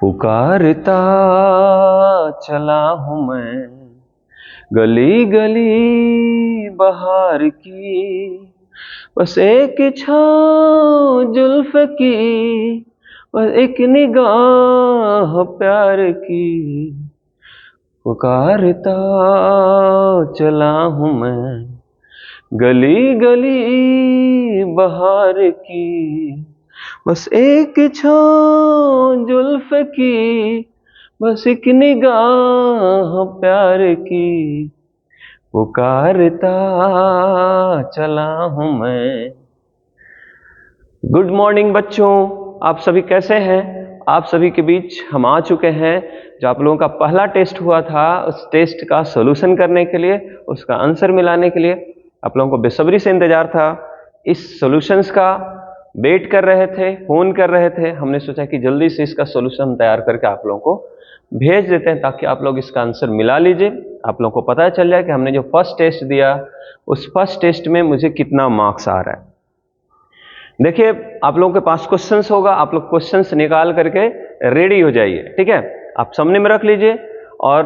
पुकारता चला हूँ मैं गली गली बहार की, बस एक छाँव जुल्फ की, बस एक निगाह प्यार की। पुकारता चला हूँ मैं गली गली बहार की, बस एक छाँव जुल्फ की, बस एक निगाह प्यार की। पुकारता चला हूँ मैं। गुड मॉर्निंग बच्चों, आप सभी कैसे हैं? आप सभी के बीच हम आ चुके हैं। जो आप लोगों का पहला टेस्ट हुआ था, उस टेस्ट का सॉल्यूशन करने के लिए, उसका आंसर मिलाने के लिए आप लोगों को बेसब्री से इंतजार था। इस सॉल्यूशंस का वेट कर रहे थे, फोन कर रहे थे। हमने सोचा कि जल्दी से इसका सॉल्यूशन तैयार करके आप लोगों को भेज देते हैं, ताकि आप लोग इसका आंसर मिला लीजिए। आप लोगों को पता चल जाए कि हमने जो फर्स्ट टेस्ट दिया, उस फर्स्ट टेस्ट में मुझे कितना मार्क्स आ रहा है। देखिए, आप लोगों के पास क्वेश्चंस होगा, आप लोग क्वेश्चंस निकाल करके रेडी हो जाइए, ठीक है? आप सामने में रख लीजिए और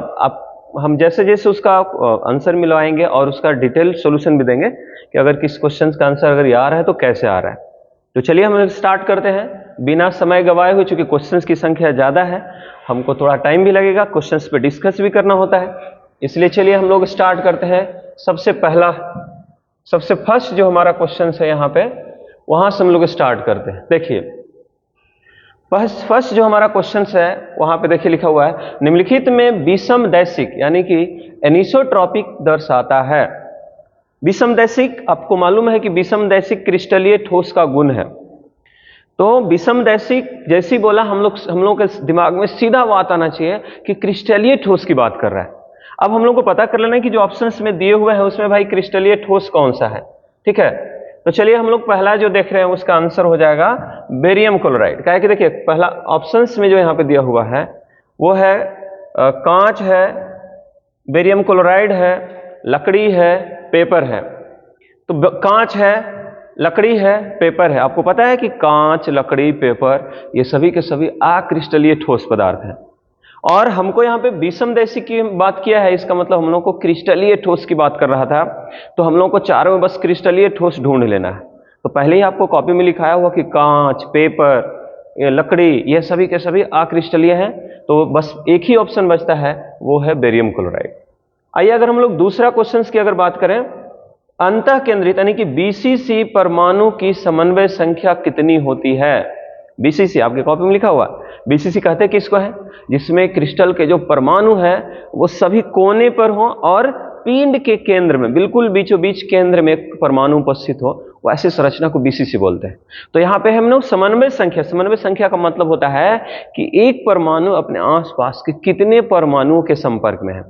हम जैसे जैसे उसका आंसर मिलवाएंगे और उसका डिटेल सॉल्यूशन भी देंगे कि अगर किस क्वेश्चन का आंसर अगर ये आ रहा है तो कैसे आ रहा है। तो चलिए हम स्टार्ट करते हैं बिना समय गवाए हुए। चूंकि क्वेश्चंस की संख्या ज़्यादा है, हमको थोड़ा टाइम भी लगेगा, क्वेश्चंस पे डिस्कस भी करना होता है, इसलिए चलिए हम लोग स्टार्ट करते हैं। सबसे फर्स्ट जो हमारा क्वेश्चन है यहाँ पे, वहां से हम लोग स्टार्ट करते हैं। देखिए, फर्स्ट जो हमारा क्वेश्चन है वहां पे देखिए लिखा हुआ है, निम्नलिखित में विषमदैशिक यानी कि एनिसोट्रॉपिक दर्शाता है। विषमदैशिक, आपको मालूम है कि विषमदैशिक क्रिस्टलीय ठोस का गुण है। तो विषमदैशिक जैसे ही बोला, हम लोग के दिमाग में सीधा बात आना चाहिए कि क्रिस्टलीय ठोस की बात कर रहा है। अब हम लोग को पता कर लेना है कि जो ऑप्शंस में दिए हुए हैं उसमें भाई क्रिस्टलीय ठोस कौन सा है, ठीक है? तो चलिए हम लोग पहला जो देख रहे हैं उसका आंसर हो जाएगा बेरियम क्लोराइड। क्या है कि देखिए, पहला ऑप्शंस में जो यहाँ पे दिया हुआ है वो है कांच है, बेरियम क्लोराइड है, लकड़ी है, पेपर है। तो कांच है, लकड़ी है, पेपर है। आपको पता है कि कांच, लकड़ी, पेपर ये सभी के सभी अक्रिस्टलीय ठोस पदार्थ हैं। और हमको यहाँ पे विषमदैशिक की बात किया है, इसका मतलब हम लोग को क्रिस्टलीय ठोस की बात कर रहा था। तो हम लोग को चारों में बस क्रिस्टलीय ठोस ढूंढ लेना है। तो पहले ही आपको कॉपी में लिखाया हुआ कि कांच, पेपर, ये लकड़ी, ये सभी के सभी अक्रिस्टलीय हैं। तो बस एक ही ऑप्शन बचता है, वो है बेरियम क्लोराइड। आइए अगर हम लोग दूसरा क्वेश्चन की अगर बात करें, अंतः केंद्रित यानी कि बीसीसी परमाणु की समन्वय संख्या कितनी होती है? बीसीसी आपके कॉपी में लिखा हुआ है। बीसीसी कहते हैं किसको है? जिसमें क्रिस्टल के जो परमाणु है वो सभी कोने पर हो और पिंड के केंद्र में, बिल्कुल बीचों बीच केंद्र में एक परमाणु उपस्थित हो, वैसी संरचना को बीसीसी बोलते हैं। तो यहाँ पे हम लोग समन्वय संख्या का मतलब होता है कि एक परमाणु अपने आसपास के कितने परमाणुओं के संपर्क में है।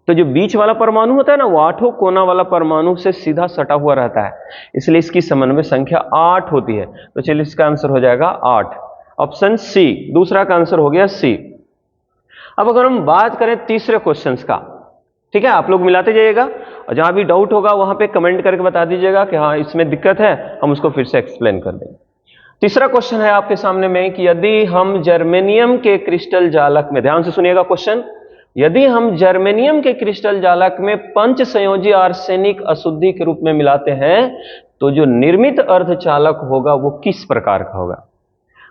तो जो बीच वाला परमाणु होता है ना, वो 8 कोना वाला परमाणु से सीधा सटा हुआ रहता है, इसलिए इसकी समन्वय संख्या 8 होती है। तो चलिए इसका आंसर हो जाएगा 8, ऑप्शन सी। दूसरा का आंसर हो गया सी। अब अगर हम बात करें तीसरे क्वेश्चन का, ठीक है, आप लोग मिलाते जाइएगा और जहां भी डाउट होगा वहां पे कमेंट करके बता दीजिएगा कि हाँ इसमें दिक्कत है, हम उसको फिर से एक्सप्लेन कर देंगे। तीसरा क्वेश्चन है आपके सामने में कि यदि हम जर्मेनियम के क्रिस्टल जालक में, ध्यान से सुनिएगा क्वेश्चन, यदि हम जर्मेनियम के क्रिस्टल जालक में पंच संयोजी आर्सेनिक अशुद्धि के रूप में मिलाते हैं तो जो निर्मित अर्धचालक होगा वो किस प्रकार का होगा?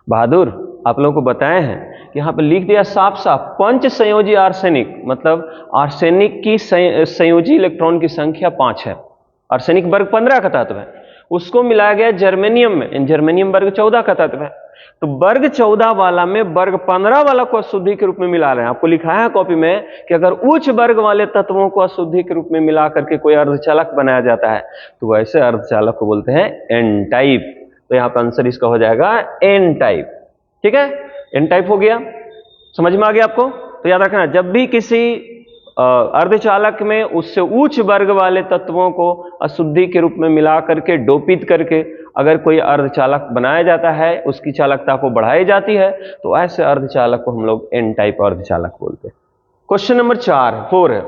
बहादुर, आप लोगों को बताए हैं कि यहाँ पे लिख दिया साफ साफ, पंच संयोजी आर्सेनिक मतलब आर्सेनिक की संयोजी इलेक्ट्रॉन की संख्या 5 है। आर्सेनिक वर्ग 15 का तत्व है, उसको मिलाया गया जर्मेनियम में, जर्मेनियम वर्ग 14 का तत्व है। तो वर्ग 14 वाला में वर्ग 15 वाला को अशुद्धि के रूप में मिला रहे हैं। आपको लिखा है कॉपी में कि अगर उच्च वर्ग वाले तत्वों को अशुद्धि के रूप में मिला करके कोई अर्धचालक बनाया जाता है तो वैसे अर्धचालक को बोलते हैं एन टाइप। तो यहाँ पर आंसर इसका हो जाएगा एन टाइप, ठीक है? एन टाइप हो गया, समझ में आ गया आपको? तो याद रखना, जब भी किसी अर्धचालक में उससे उच्च वर्ग वाले तत्वों को अशुद्धि के रूप में मिला करके, डोपित करके अगर कोई अर्धचालक बनाया जाता है, उसकी चालकता को बढ़ाई जाती है, तो ऐसे अर्धचालक को हम लोग एन टाइप अर्धचालक बोलते हैं। क्वेश्चन नंबर 4 है,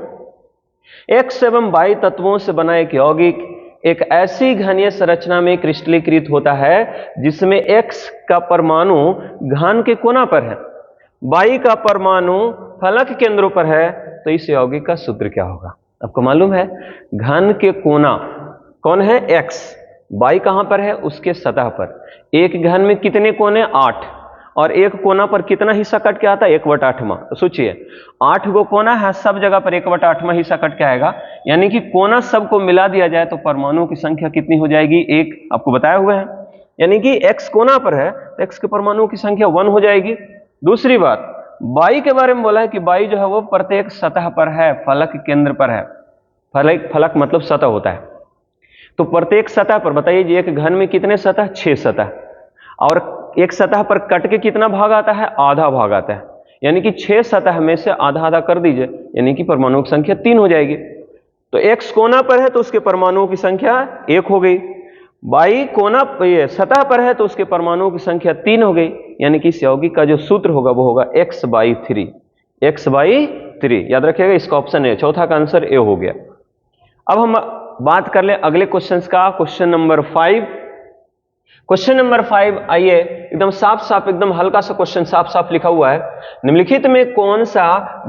एक्स एवं वाई तत्वों से बना एक यौगिक एक ऐसी घनीय संरचना में क्रिस्टलीकृत होता है जिसमें एक्स का परमाणु घन के कोना पर है बाई का परमाणु फलक केंद्रों पर है, तो इस यौगिक का सूत्र क्या होगा? आपको मालूम है घन के कोना कौन है? x। बाई कहां पर है? उसके सतह पर। एक घन में कितने कोने? 8। और एक कोना पर कितना हिस्सा कट के आता है? 1/8। तो सोचिए 8 गो कोना है, सब जगह पर 1/8 हिस्सा कट के आएगा, यानी कि कोना सबको मिला दिया जाए तो परमाणुओं की संख्या कितनी हो जाएगी? 1। आपको बताया हुआ है, यानी कि x कोना पर है तो x के परमाणुओं की संख्या 1 हो जाएगी। दूसरी बात, बाई के बारे में बोला है कि बाई जो है वो प्रत्येक सतह पर है, फलक केंद्र पर है। फलक मतलब सतह होता है, तो प्रत्येक सतह पर बताइए जी, एक घन में कितने सतह? 6 सतह। और एक सतह पर कट के कितना भाग आता है? आधा भाग आता है, यानी कि 6 सतह में से आधा आधा कर दीजिए, यानी कि परमाणुओं की संख्या 3 हो जाएगी। तो x कोना पर है तो उसके परमाणुओं की संख्या 1 हो गई। बाई कोना ये सतह पर है तो उसके परमाणुओं की संख्या 3 हो गई, यानी कि इस यौगिक का जो सूत्र होगा वो होगा x/3। x/3 याद रखिएगा, इसका ऑप्शन ए, चौथा का आंसर ए हो गया। अब हम बात कर ले अगले क्वेश्चन का, क्वेश्चन नंबर 5। क्वेश्चन नंबर 5 आइए, एकदम साफ साफ, एकदम हल्का सा क्वेश्चन साफ साफ लिखा हुआ है। निम्नलिखित में कौन सा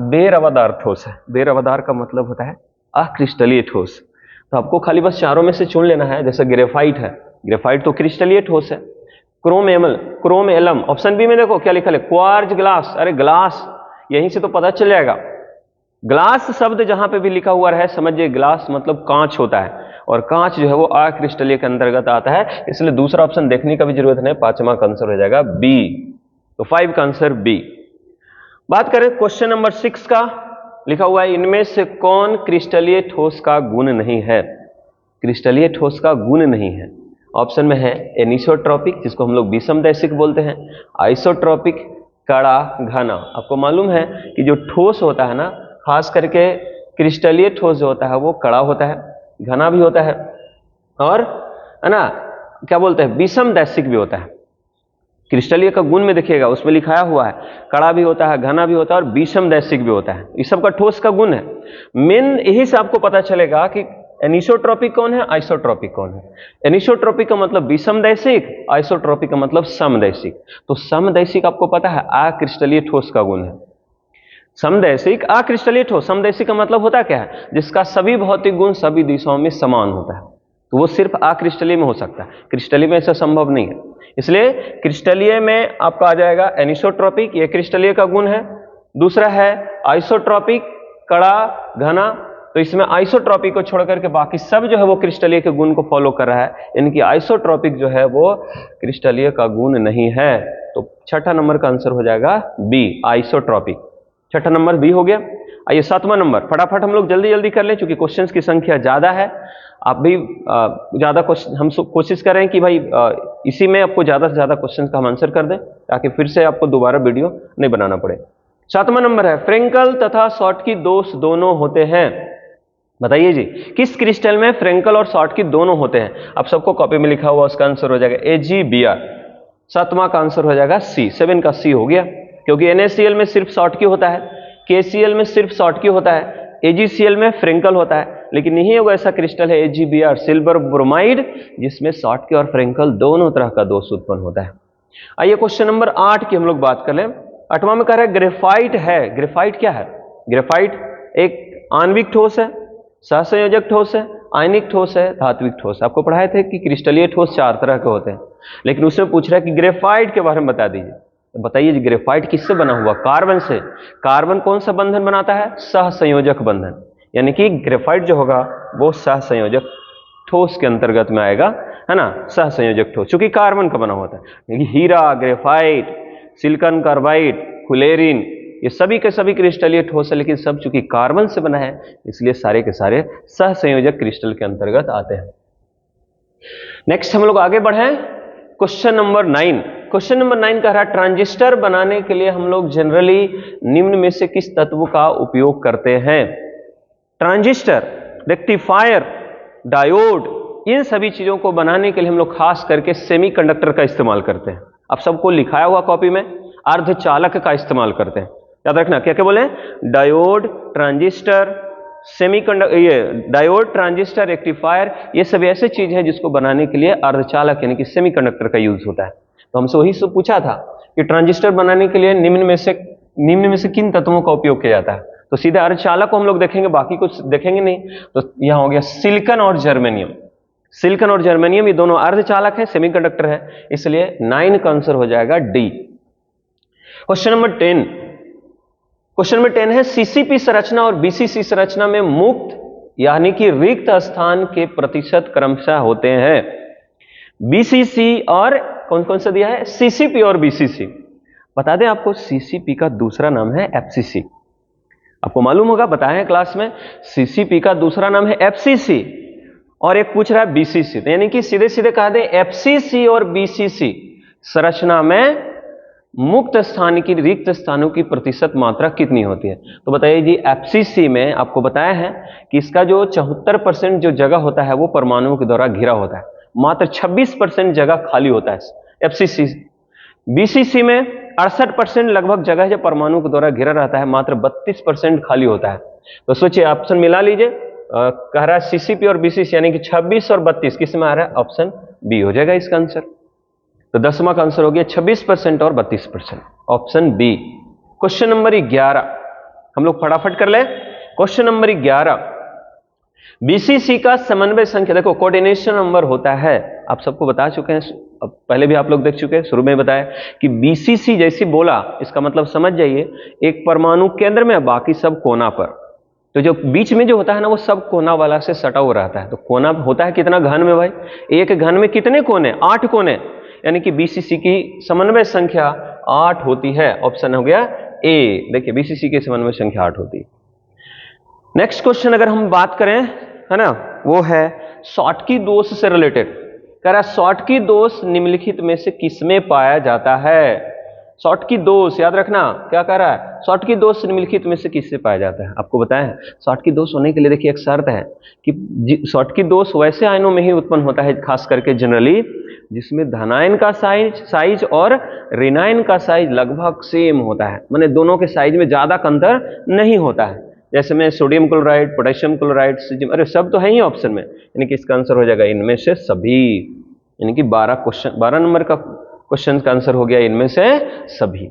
बेरवादार ठोस है? बेरवादार का मतलब होता है अक्रिस्टलीय ठोस। तो आपको खाली बस चारों में से चुन लेना है। जैसे ग्रेफाइट है, ग्रेफाइट तो क्रिस्टलीय ठोस है। क्रोम एलम, ऑप्शन बी में देखो क्या लिखा है? Quartz glass. अरे ग्लास, यहीं से तो पता चल जाएगा। ग्लास शब्द जहां पे भी लिखा हुआ है समझिए ग्लास मतलब कांच होता है, और कांच जो है वो अक्रिस्टलीय के अंतर्गत आता है, इसलिए दूसरा ऑप्शन देखने का भी जरूरत नहीं, पांचवा का आंसर हो जाएगा बी। तो 5 का आंसर बी। बात करें क्वेश्चन नंबर 6 का, लिखा हुआ है इनमें से कौन क्रिस्टलीय ठोस का गुण नहीं है? क्रिस्टलीय ठोस का गुण नहीं है, ऑप्शन में है एनिसोट्रॉपिक, जिसको हम लोग विषमदैशिक बोलते हैं, आइसोट्रॉपिक, कड़ा, घना। आपको मालूम है कि जो ठोस होता है ना, खास करके क्रिस्टलीय ठोस जो होता है वो कड़ा होता है, घना भी होता है, और है ना क्या बोलते हैं, विषमदैशिक भी होता है। क्रिस्टलीय का गुण में देखिएगा उसमें लिखाया हुआ है कड़ा भी होता है, घना भी होता है, और विषमदैशिक भी होता है। इस सब का ठोस का गुण है। मेन यही से आपको पता चलेगा कि एनिसोट्रॉपिक कौन है, आइसोट्रॉपिक कौन है। एनिसोट्रॉपिक का मतलब विषमदैशिक, आइसोट्रॉपिक का मतलब समदैशिक। तो समदैशिक आपको पता है अक्रिस्टलीय ठोस का गुण है। समदैशिक अक्रिस्टलीय ठोस, समदैशिक का मतलब होता क्या है? जिसका सभी भौतिक गुण सभी दिशाओं में समान होता है, तो वो सिर्फ अक्रिस्टलीय में हो सकता है, क्रिस्टलीय में ऐसा संभव नहीं है। इसलिए क्रिस्टलीय में आपका आ जाएगा एनिसोट्रॉपिक, ये क्रिस्टलीय का गुण है। दूसरा है आइसोट्रॉपिक, कड़ा, घना। तो इसमें आइसोट्रॉपिक को छोड़ करके बाकी सब जो है वो क्रिस्टलीय के गुण को फॉलो कर रहा है, इनकी आइसोट्रॉपिक जो है वो क्रिस्टलीय का गुण नहीं है। तो छठा नंबर का आंसर हो जाएगा बी, आइसोट्रॉपिक। छठा नंबर बी हो गया। आइए 7वां नंबर, फटाफट हम लोग जल्दी जल्दी कर लें क्योंकि क्वेश्चंस की संख्या ज्यादा है। आप भी ज्यादा क्वेश्चन, हम कोशिश करें कि भाई इसी में आपको ज्यादा से ज्यादा क्वेश्चन का हम आंसर कर दें, ताकि फिर से आपको दोबारा वीडियो नहीं बनाना पड़े। 7वां नंबर है फ्रेंकल तथा शॉटकी दोष दोनों होते हैं। बताइए जी, किस क्रिस्टल में फ्रेंकल और शॉटकी दोनों होते हैं? आप सबको कॉपी में लिखा हुआ, उसका आंसर हो जाएगा AgBr। 7वां का आंसर हो जाएगा सी, 7 का सी हो गया, क्योंकि NaCl में सिर्फ शॉटकी होता है, KCl में सिर्फ शॉटकी होता है, AgCl में फ्रेंकल होता है, लेकिन यही एगो ऐसा क्रिस्टल है AgBr, सिल्वर ब्रोमाइड, जिसमें शॉटकी और फ्रेंकल दोनों तरह का दोष उत्पन्न होता है। आइए क्वेश्चन नंबर 8 की हम लोग बात कर लें। 8वां में कह रहा है ग्रेफाइट है। ग्रेफाइट क्या है? ग्रेफाइट एक आणविक ठोस है, सहसंयोजक ठोस है, आयनिक ठोस है, धात्विक ठोस। आपको पढ़ाए थे कि क्रिस्टलीय ठोस 4 तरह के होते हैं, लेकिन उसमें पूछ रहा है कि ग्रेफाइट के बारे में बता दीजिए। तो बताइए ग्रेफाइट किससे बना हुआ? कार्बन से। कार्बन कौन सा बंधन बनाता है? सहसंयोजक बंधन, यानी कि ग्रेफाइट जो होगा वो सहसंयोजक ठोस के अंतर्गत में आएगा, है ना, सहसंयोजक ठोस, चूंकि कार्बन का बना होता है। हीरा, ग्रेफाइट, सिलिकॉन कार्बाइड, फुलेरिन, ये सभी के सभी क्रिस्टलीय ठोस है, लेकिन सब चूंकि कार्बन से बना है इसलिए सारे के सारे सहसंयोजक क्रिस्टल के अंतर्गत आते हैं। नेक्स्ट हम लोग आगे बढ़े, क्वेश्चन नंबर 9। क्वेश्चन नंबर 9 कह रहा है ट्रांजिस्टर बनाने के लिए हम लोग जनरली निम्न में से किस तत्व का उपयोग करते हैं? ट्रांजिस्टर, रेक्टिफायर, डायोड, इन सभी चीजों को बनाने के लिए हम लोग खास करके सेमीकंडक्टर का इस्तेमाल करते हैं। आप सबको लिखाया हुआ कॉपी में अर्धचालक का इस्तेमाल करते हैं, याद रखना। क्या क्या बोले? डायोड, ट्रांजिस्टर, सेमीकंडक्टर, ये डायोड, ट्रांजिस्टर, रेक्टिफायर, ये सब ऐसे चीज है जिसको बनाने के लिए अर्धचालक यानी कि सेमीकंडक्टर का यूज होता है। तो हमसे वही सब पूछा था कि ट्रांजिस्टर बनाने के लिए निम्न में से निम्न में से किन तत्वों का उपयोग किया जाता है? तो सीधे अर्धचालक को हम लोग देखेंगे, बाकी कुछ देखेंगे नहीं। तो यह हो गया सिलिकॉन और जर्मेनियम। सिलिकॉन और जर्मेनियम ये दोनों अर्धचालक है, सेमीकंडक्टर है, इसलिए 9 का आंसर हो जाएगा D. Question number 10। Question number 10 है सीसीपी संरचना और बीसीसी संरचना में मुक्त यानी कि रिक्त स्थान के प्रतिशत क्रमशः होते हैं। बीसीसी और कौन कौन सा दिया है? सीसीपी और बीसीसी। बता दें आपको, सीसीपी का दूसरा नाम है एफसीसी। आपको मालूम होगा, बताया है क्लास में, सीसीपी का दूसरा नाम है एफसीसी और एक पूछ रहा है बीसीसी। तो यानी कि सीधे सीधे कहा दे एफसीसी और बीसीसी संरचना में मुक्त स्थान की रिक्त स्थानों की प्रतिशत मात्रा कितनी होती है? तो बताइए जी, एफसीसी में आपको बताया है कि इसका जो 74% जो जगह होता है वो परमाणुओं के द्वारा घिरा होता है, मात्र 26% जगह खाली होता है एफसीसी। बीसीसी में 68% लगभग जगह जो परमाणु के द्वारा घिरा रहता है, मात्र 32% खाली होता है। तो सोचिए, ऑप्शन मिला लीजिए। कह रहा है सीसीपी और बीसीसी यानी कि 26 और 32 किस में आ रहा है? ऑप्शन बी हो जाएगा इसका आंसर। तो 10वां का आंसर हो गया 26% और 32%, ऑप्शन बी। क्वेश्चन नंबर 11 हम लोग फटाफट कर ले। क्वेश्चन नंबर 11, बीसीसी का समन्वय संख्या, देखो कोऑर्डिनेशन नंबर होता है, आप सबको बता चुके हैं, अब पहले भी आप लोग देख चुके हैं, शुरू में बताया कि बीसीसी जैसी बोला इसका मतलब समझ जाइए, एक परमाणु केंद्र में, बाकी सब कोना पर। तो जो बीच में जो होता है ना, वो सब कोना वाला से सटा हुआ रहता है। तो कोना होता है कितना घन में भाई? एक घन में कितने कोने? 8 कोने, यानी कि बीसीसी की समन्वय संख्या 8 होती है। ऑप्शन हो गया ए। देखिए, बीसीसी की समन्वय संख्या 8 होती है। नेक्स्ट क्वेश्चन अगर हम बात करें, है ना, वो है शॉटकी दोष से रिलेटेड। कह रहा है शॉटकी दोष निम्नलिखित में से किसमें पाया जाता है? शॉटकी दोष याद रखना, क्या कह रहा है? शॉटकी दोष निम्नलिखित में से किससे पाया जाता है? आपको बताया है शॉटकी दोष होने के लिए देखिए एक शर्त है कि शॉटकी दोष वैसे आयनों में ही उत्पन्न होता है, खास करके जनरली, जिसमें धनायन का साइज और ऋणायन का साइज लगभग सेम होता है, माने दोनों के साइज में ज्यादा अंतर नहीं होता है। जैसे में सोडियम क्लोराइड, पोटेशियम क्लोराइड, अरे सब तो है ही ऑप्शन में, यानी कि इसका आंसर हो जाएगा इनमें से सभी। यानी कि 12 नंबर का क्वेश्चन का आंसर हो गया इनमें से सभी।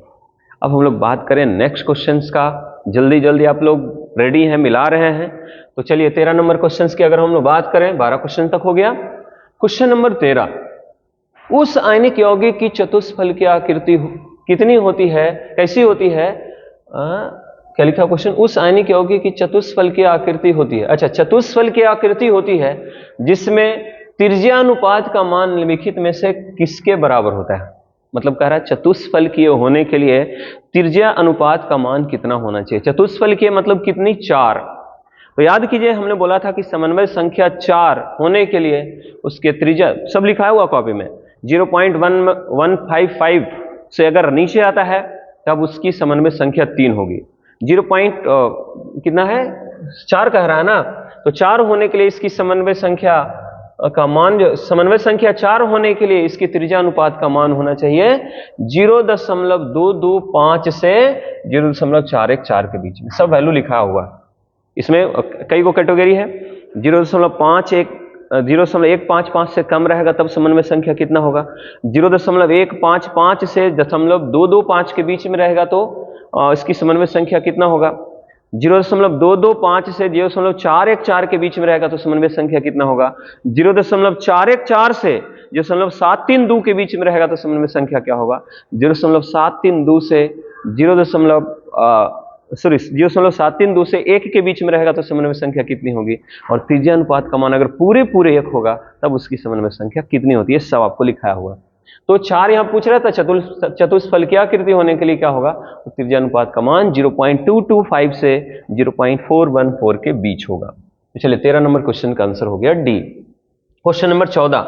अब हम लोग बात करें नेक्स्ट क्वेश्चन का, जल्दी जल्दी आप लोग रेडी हैं, मिला रहे हैं। तो चलिए 13 नंबर क्वेश्चन की अगर हम लोग बात करें, 12 क्वेश्चन तक हो गया। क्वेश्चन नंबर 13, उस आयनिक यौगिक की चतुष्फल की आकृति कितनी होती है, कैसी होती है? क्या लिखा क्वेश्चन? उस आयनिक यौगिक की चतुष्फल की आकृति होती है। अच्छा, चतुष्फल की आकृति होती है जिसमें त्रिज्यानुपात का मान निम्नलिखित में से किसके बराबर होता है? मतलब कह रहा है चतुष्फल की होने के लिए त्रिज्या अनुपात का मान कितना होना चाहिए? चतुष्फल की मतलब कितनी? 4। तो याद कीजिए, हमने बोला था कि समन्वय संख्या 4 होने के लिए उसके त्रिज्या, सब लिखा हुआ कॉपी में, 0.155 से अगर नीचे आता है तब उसकी समन्वय संख्या 3 होगी। कितना है? 4 कह रहा है ना, तो 4 होने के लिए इसकी समन्वय संख्या का मान, जो समन्वय संख्या 4 होने के लिए इसकी त्रिज्या अनुपात का मान होना चाहिए 0.225 से 0.414 के बीच में। सब वैल्यू लिखा हुआ है इसमें, कई को कैटेगरी है। 0.155 से कम रहेगा तब समन्वय संख्या कितना होगा? 0.155 से 0.225 के बीच में रहेगा तो इसकी समन्वय संख्या कितना होगा? 0.225 से 0.414 के बीच में रहेगा तो समन्वय संख्या कितना होगा? 0.414 से 0.732 के बीच में रहेगा तो समन्वय संख्या क्या होगा? 0.732 से 0.732 से 1 के बीच में रहेगा तो समन्वय संख्या कितनी होगी? और त्रिज्या अनुपात का मान अगर पूरे 1 होगा तब उसकी समन्वय संख्या कितनी होती है? सब आपको लिखा हुआ। तो 4 यहां पूछ रहा था, चतुष्फल की आकृति होने के लिए क्या होगा? तो त्रिज्या अनुपात का मान 0.225 से 0.414 के बीच होगा। तो चलिए 13 नंबर क्वेश्चन का आंसर हो गया डी। क्वेश्चन नंबर 14,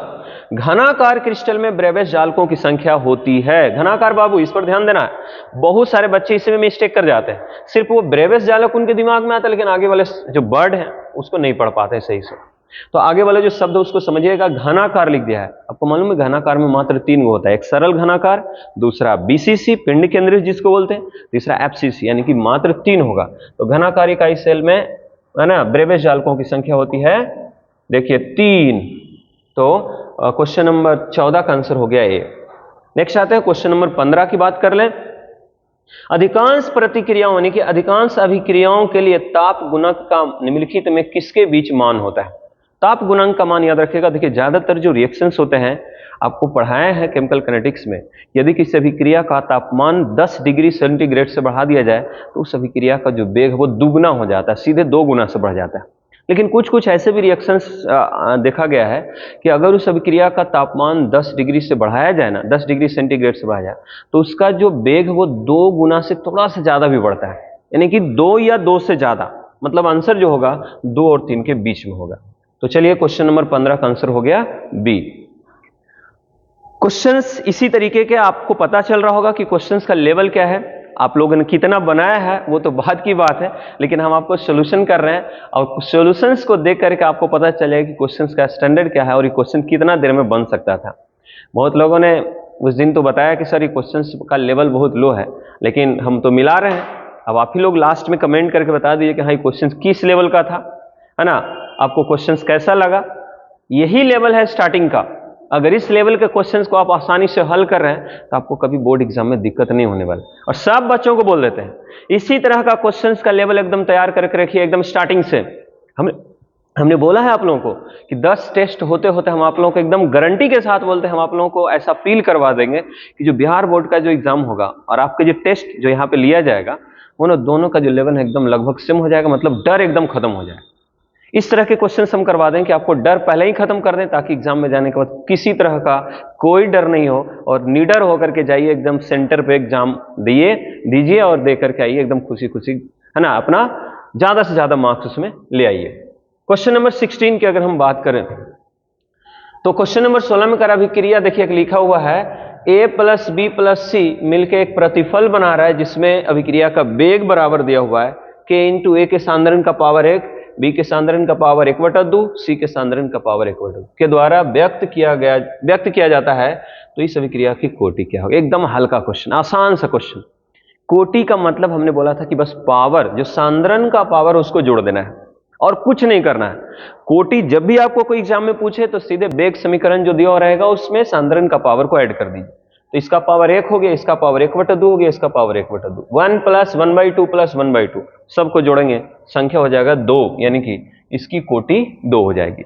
घनाकार क्रिस्टल में ब्रेवेस जालकों की संख्या होती है। घनाकार बाबू, इस पर ध्यान देना है, बहुत सारे बच्चे इसमें मिस्टेक कर जाते हैं। सिर्फ वो ब्रेवेस जालक उनके दिमाग में आता है, लेकिन आगे वाले जो वर्ड है उसको नहीं पढ़ पाते सही से। तो आगे वाले जो शब्द उसको समझिएगा। घनाकार लिख दिया है, आपको मालूम है घनाकार में मात्र 3 होता है, एक सरल घनाकार, दूसरा बीसीसी पिंड केंद्रित जिसको बोलते हैं, तीसरा एफसीसी, यानी कि मात्र 3 होगा। तो घनाकार इकाई सेल में, है ना, ब्रेवेस जालकों की संख्या होती है, देखिए 3। तो क्वेश्चन नंबर 14 का आंसर हो गया ए। नेक्स्ट आते हैं क्वेश्चन नंबर 15 की बात कर लें। अधिकांश प्रतिक्रियाओं यानी कि अधिकांश अभिक्रियाओं के लिए ताप गुणक का निम्नलिखित में किसके बीच मान होता है? ताप गुणांक का मान याद रखिएगा। देखिए ज्यादातर जो रिएक्शंस होते हैं आपको पढ़ाए हैं केमिकल काइनेटिक्स में, यदि किसी अभिक्रिया का तापमान 10 डिग्री सेंटीग्रेड से बढ़ा दिया जाए तो उस अभिक्रिया का जो वेग है वो दुगना हो जाता है, सीधे 2 गुना से बढ़ जाता है। लेकिन कुछ कुछ ऐसे भी रिएक्शंस देखा गया है कि अगर उस अभिक्रिया का तापमान 10 डिग्री से बढ़ाया जाए ना, 10 डिग्री सेंटीग्रेड से बढ़ाया जाए तो उसका जो वेग वो 2 गुना से थोड़ा सा ज्यादा भी बढ़ता है, यानी कि 2 या 2 से ज्यादा। मतलब आंसर जो होगा 2 और 3 के बीच में होगा। तो चलिए क्वेश्चन नंबर 15 का आंसर हो गया बी। क्वेश्चंस इसी तरीके के आपको पता चल रहा होगा कि क्वेश्चंस का लेवल क्या है, आप लोगों ने कितना बनाया है वो तो बाद की बात है, लेकिन हम आपको सॉल्यूशन कर रहे हैं और सॉल्यूशंस को देख करके आपको पता चलेगा कि क्वेश्चंस का स्टैंडर्ड क्या है और ये क्वेश्चन कितना देर में बन सकता था। बहुत लोगों ने उस दिन तो बताया कि सर ये क्वेश्चंस का लेवल बहुत लो है, लेकिन हम तो मिला रहे हैं। अब आप ही लोग लास्ट में कमेंट करके बता दीजिए कि हाँ ये क्वेश्चन किस लेवल का था, है ना, आपको क्वेश्चन कैसा लगा। यही लेवल है स्टार्टिंग का। अगर इस लेवल के क्वेश्चंस को आप आसानी से हल कर रहे हैं तो आपको कभी बोर्ड एग्जाम में दिक्कत नहीं होने वाली। और सब बच्चों को बोल देते हैं इसी तरह का क्वेश्चंस का लेवल एकदम तैयार करके रखिए एकदम स्टार्टिंग से। हमने बोला है आप लोगों को कि 10 टेस्ट होते होते हम आप लोगों को एकदम गारंटी के साथ बोलते हैं, हम आप लोगों को ऐसा फील करवा देंगे कि जो बिहार बोर्ड का जो एग्जाम होगा और आपके जो टेस्ट जो यहाँ पे लिया जाएगा वो दोनों का जो लेवल है एकदम लगभग सेम हो जाएगा, मतलब डर एकदम खत्म हो जाएगा। इस तरह के क्वेश्चन हम करवा दें कि आपको डर पहले ही खत्म कर दें ताकि एग्जाम में जाने के बाद किसी तरह का कोई डर नहीं हो और निडर होकर के जाइए, एकदम सेंटर पे एग्जाम दीजिए और दे करके आइए एकदम खुशी खुशी, है ना, अपना ज्यादा से ज्यादा मार्क्स उसमें ले आइए। क्वेश्चन नंबर 16 की अगर हम बात करें तो क्वेश्चन नंबर 16 में कर अभिक्रिया देखिए लिखा हुआ है A प्लस बी प्लस सी मिलकर एक प्रतिफल बना रहा है जिसमें अभिक्रिया का वेग बराबर दिया हुआ है K इंटू ए के सांद्रण का पावर 1, बी के सांद्रण का पावर 1/2, सी के सांद्रण का पावर 1/2 के द्वारा व्यक्त किया जाता है। तो इस अभिक्रिया की कोटि क्या होगी? एकदम हल्का क्वेश्चन, आसान सा क्वेश्चन। कोटि का मतलब हमने बोला था कि बस पावर, जो सांद्रण का पावर उसको जोड़ देना है और कुछ नहीं करना है। कोटि जब भी आपको कोई एग्जाम में पूछे तो सीधे वेग समीकरण जो दिया रहेगा उसमें सांद्रण का पावर को ऐड कर दीजिए। तो इसका पावर 1 हो गया, इसका पावर 1/2 हो गया, इसका पावर 1/2, 1 + 1/2 + 1/2 सबको जोड़ेंगे संख्या हो जाएगा 2, यानी कि इसकी कोटि 2 हो जाएगी।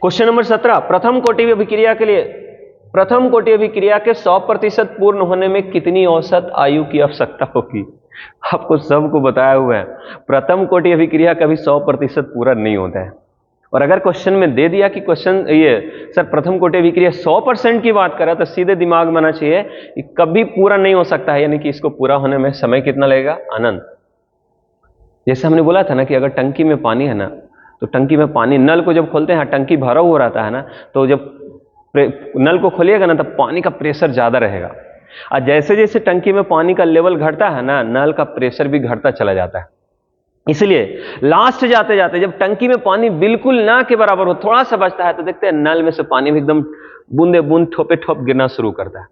क्वेश्चन नंबर 17, प्रथम कोटि अभिक्रिया के लिए प्रथम कोटि अभिक्रिया के 100% पूर्ण होने में कितनी औसत आयु की आवश्यकता होगी? आपको सबको बताया हुआ है प्रथम कोटि अभिक्रिया कभी 100% पूरा नहीं होता है। और अगर क्वेश्चन में दे दिया कि क्वेश्चन ये सर प्रथम कोटि अभिक्रिया 100% की बात करा तो सीधे दिमाग में आना चाहिए कि कभी पूरा नहीं हो सकता है, यानी कि इसको पूरा होने में समय कितना लगेगा? अनंत। जैसे हमने बोला था ना कि अगर टंकी में पानी है ना तो टंकी में पानी, नल को जब खोलते हैं टंकी भरा हुआ रहता है ना, तो जब नल को खोलिएगा ना तब पानी का प्रेशर ज्यादा रहेगा और जैसे जैसे टंकी में पानी का लेवल घटता है ना नल का प्रेशर भी घटता चला जाता है। इसलिए लास्ट जाते जाते जब टंकी में पानी बिल्कुल ना के बराबर हो, थोड़ा सा बचता है तो देखते हैं नल में से पानी भी एकदम बूंदे बूंद ठोपे ठोप गिरना शुरू करता है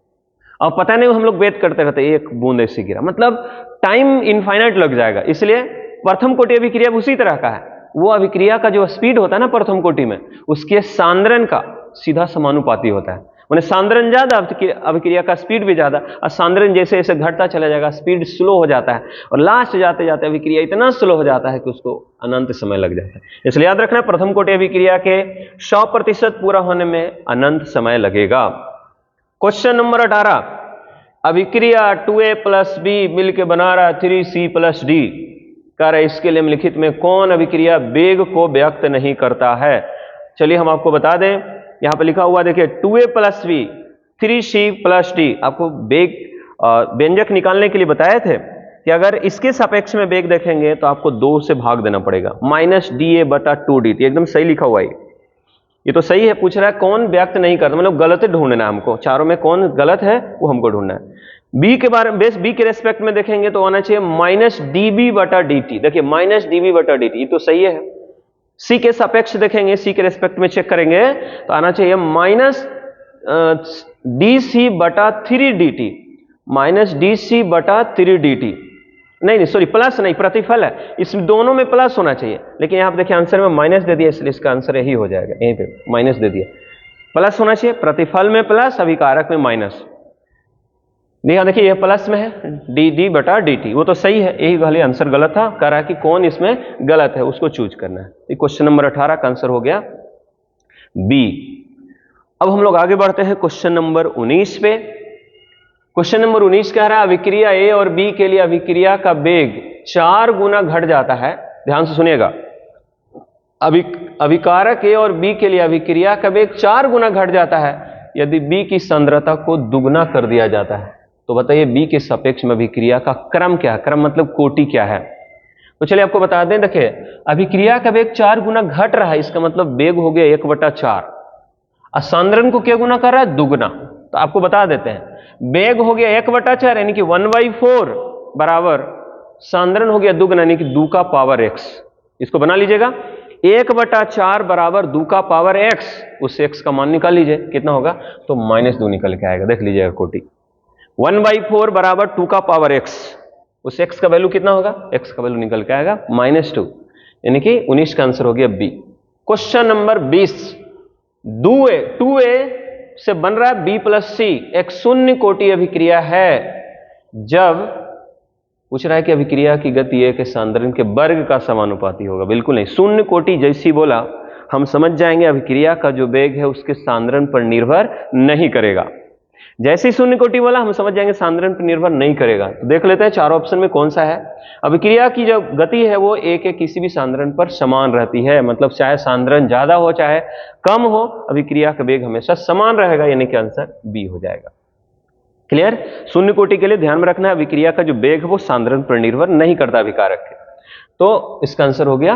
और पता नहीं हम लोग वेट करते रहते एक बूंद ऐसे गिरा, मतलब टाइम इनफाइनाइट लग जाएगा। इसलिए प्रथम कोटि अभिक्रिया उसी तरह का है, वो अभिक्रिया का जो स्पीड होता है ना प्रथम कोटि में उसके सांद्रण का सीधा समानुपाती होता है। मैंने सांद्रण ज्यादा अभिक्रिया का स्पीड भी ज्यादा, और सांद्रण जैसे जैसे घटता चला जाएगा स्पीड स्लो हो जाता है और लास्ट जाते जाते अभिक्रिया इतना स्लो हो जाता है कि उसको अनंत समय लग जाता है। इसलिए याद रखना प्रथम कोटि अभिक्रिया के 100% पूरा होने में अनंत समय लगेगा। क्वेश्चन नंबर 18, अभिक्रिया 2A + B मिलकर बना रहा 3C + D कर इसके लिए लिखित में कौन अभिक्रिया वेग को व्यक्त नहीं करता है? चलिए हम आपको बता दें, यहां पर लिखा हुआ देखिए 2A + B 3C + D। आपको वेग व्यंजक निकालने के लिए बताए थे कि अगर इसके सापेक्ष में वेग देखेंगे तो आपको 2 से भाग देना पड़ेगा, -dA/2dt। एकदम सही लिखा हुआ है, ये तो सही है। पूछ रहा है कौन व्यक्त नहीं करता, मतलब गलत ढूंढना है हमको, चारों में कौन गलत है वो हमको ढूंढना है। बी के बारे में बी के रेस्पेक्ट में देखेंगे तो आना चाहिए -dB/dt। देखिए -dB/dt ये तो सही है। सी के सापेक्ष देखेंगे, सी के रेस्पेक्ट में चेक करेंगे तो आना चाहिए -dC/3dt, -dC/3dt। नहीं सॉरी प्लस नहीं, प्रतिफल है, इस दोनों में प्लस होना चाहिए, लेकिन यहां पर देखिए आंसर में माइनस दे दिया इसलिए इसका आंसर यही हो जाएगा, यहीं पे माइनस दे दिया। प्लस होना चाहिए, प्रतिफल में प्लस, अभिकारक में माइनस। यहाँ देखिए ये प्लस में है डी डी बटा डी टी, वो तो सही है, यही वाले आंसर गलत था। कह रहा है कि कौन इसमें गलत है, उसको चूज करना है। ये क्वेश्चन नंबर 18 का आंसर हो गया बी। अब हम लोग आगे बढ़ते हैं क्वेश्चन नंबर 19 पे। क्वेश्चन नंबर 19 कह रहा है अभिक्रिया ए और बी के लिए अभिक्रिया का वेग 4 गुना घट जाता है। ध्यान से सुनिएगा, अभिकारक ए और बी के लिए अभिक्रिया का वेग 4 गुना घट जाता है यदि बी की सांद्रता को दुगना कर दिया जाता है। तो बताइए बी के सापेक्ष में अभिक्रिया का क्रम क्या है, क्रम मतलब कोटि क्या है। तो चलिए आपको बता दें, देखिए अभिक्रिया का वेग 4 गुना घट रहा है, इसका मतलब वेग हो गया 1/4 और सांद्रण को क्या गुना कर रहा है, दुगना। तो आपको बता देते हैं वेग हो गया 1/4 यानी कि 1/4 बराबर सांद्रण हो गया दुगना यानी कि 2 का पावर x। इसको बना लीजिएगा 1/4 बराबर 2 का पावर x, उस x का मान निकाल लीजिए कितना होगा, तो -2 निकल के आएगा। देख लीजिएगा कोटि 1/4 बराबर 2 का पावर x, उस x का वैल्यू कितना होगा, x का वैल्यू निकल के आएगा -2, यानी कि 19 का आंसर हो गया बी। क्वेश्चन नंबर 20, 2a से बन रहा है b + c, एक शून्य कोटि अभिक्रिया है जब पूछ रहा है कि अभिक्रिया की गति ए के सांद्रण के वर्ग का समानुपाती होगा। बिल्कुल नहीं, शून्य कोटि जैसी बोला हम समझ जाएंगे अभिक्रिया का जो वेग है उसके सांद्रण पर निर्भर नहीं करेगा। जैसे ही शून्य कोटि वाला हम समझ जाएंगे सांद्रण पर निर्भर नहीं करेगा। तो देख लेते हैं चार ऑप्शन में कौन सा है। अभिक्रिया की जो गति है वो ए के किसी भी सांद्रण पर समान रहती है, मतलब चाहे सांद्रण ज्यादा हो चाहे कम हो, अभिक्रिया का वेग हमेशा समान रहेगा, यानी कि आंसर बी हो जाएगा। क्लियर। शून्य कोटि के लिए ध्यान में रखना है अभिक्रिया का जो वेग है वो सांद्रण पर निर्भर नहीं करता अभिकारक के। तो इसका आंसर हो गया।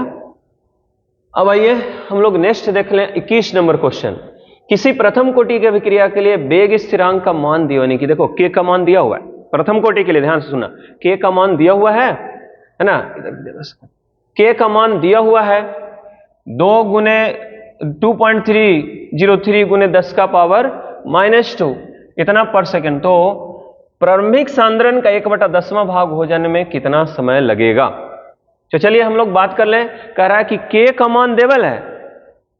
अब आइए हम लोग नेक्स्ट देख लें 21 नंबर क्वेश्चन। किसी प्रथम कोटि की अभिक्रिया के लिए वेग स्थिरांक का मान दिया, यानी कि देखो के का मान दिया हुआ है प्रथम कोटि के लिए, ध्यान से सुना, के का मान दिया हुआ है ना, के का मान दिया हुआ है 2 गुने 2.303 गुने 10 का पावर -2 इतना पर सेकेंड। तो प्रारंभिक सांद्रण का 1/10वां भाग हो जाने में कितना समय लगेगा। तो चलिए हम लोग बात कर लें। कह रहा है कि के का मान देवल है,